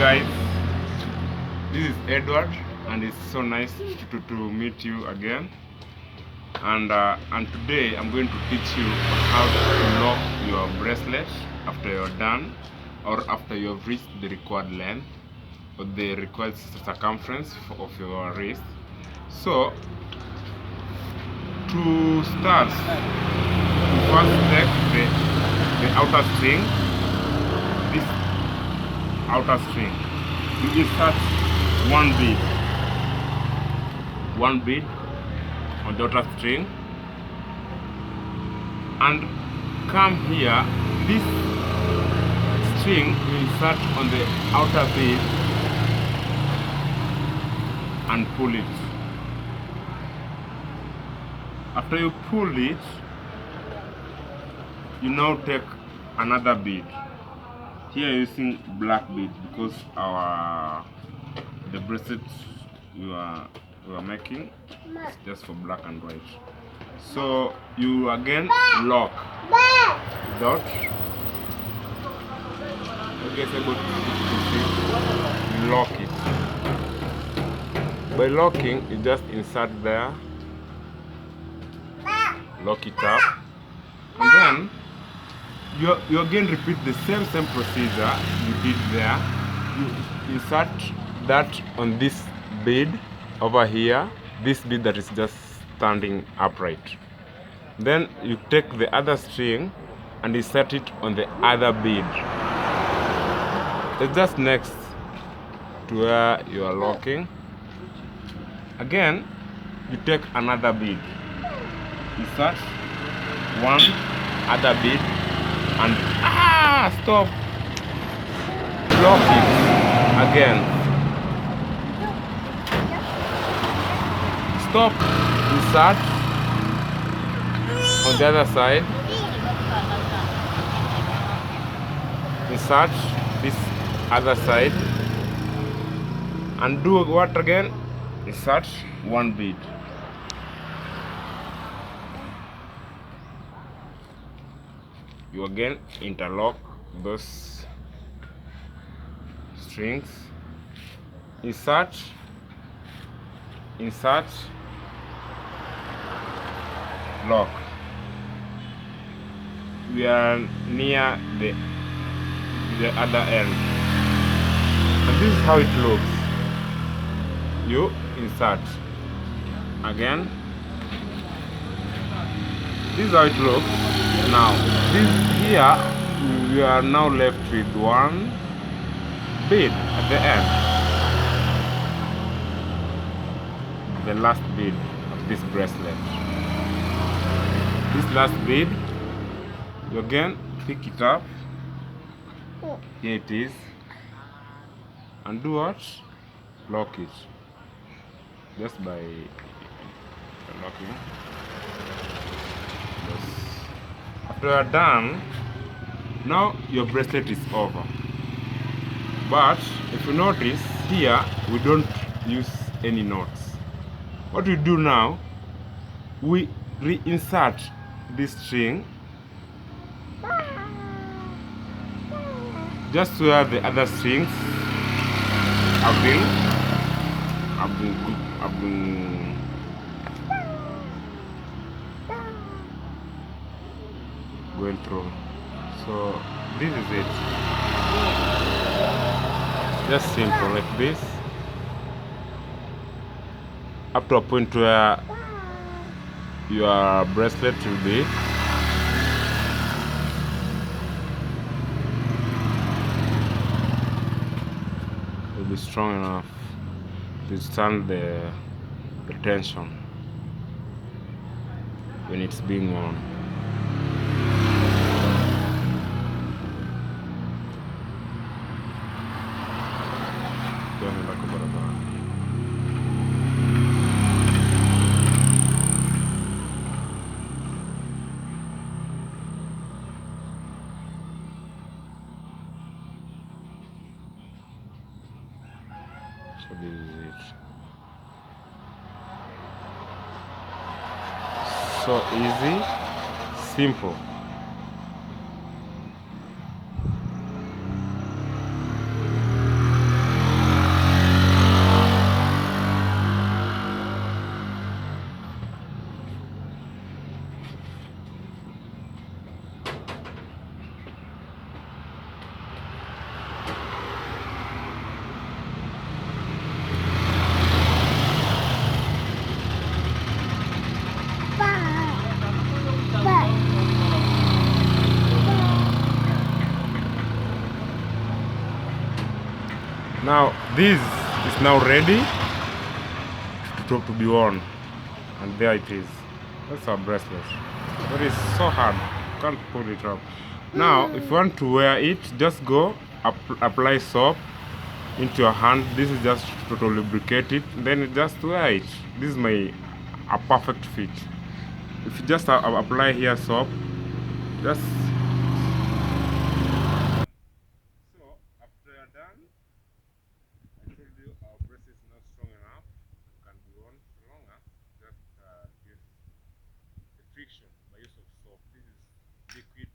guys, this is Edward, and it's so nice to meet you again. And today I'm going to teach you how to lock your bracelet after you're done, or after you have reached the required length or the required circumference of your wrist. So to start, you first take the outer string, this outer string. You insert one bead on the outer string, and come here. This string you insert on the outer bead and pull it. After you pull it, you now take another bead. Here using black bead because the bracelet we are making is just for black and white. So you again lock without able to see, you lock it. By locking, you just insert there, lock it up, and then you again repeat the same procedure you did there. You insert that on this bead over here, this bead that is just standing upright. Then you take the other string and insert it on the other bead. It's just next to where you are locking. Again, you take another bead, insert one other bead, and stop, lock it again, stop, insert on the other side, insert this other side, and do what again? Insert one bead. You again interlock those strings, insert, lock. We are near the other end, and this is how it looks. You insert again. This is how it looks. Now, this here, we are now left with one bead at the end, the last bead of this bracelet. This last bead, you again pick it up. Here it is, and do what? Lock it, just by locking. After you are done, now your bracelet is over. But if you notice here, we don't use any knots. What we do now, we reinsert this string just where the other strings have been going through. So this is it. Just simple like this, up to a point where your bracelet will be. Will be strong enough to stand the tension when it's being worn. So this is it. So easy, simple. Now this is now ready to be worn, and there it is. That's our bracelet. But it's so hard, you can't pull it up. Now if you want to wear it, just go apply soap into your hand. This is just to lubricate it, then just wear it. This is a perfect fit. If you just apply here soap, just so after you're done, I told you our bracelet is not strong enough and can be worn for longer. Just use the friction by use of soap. This is liquid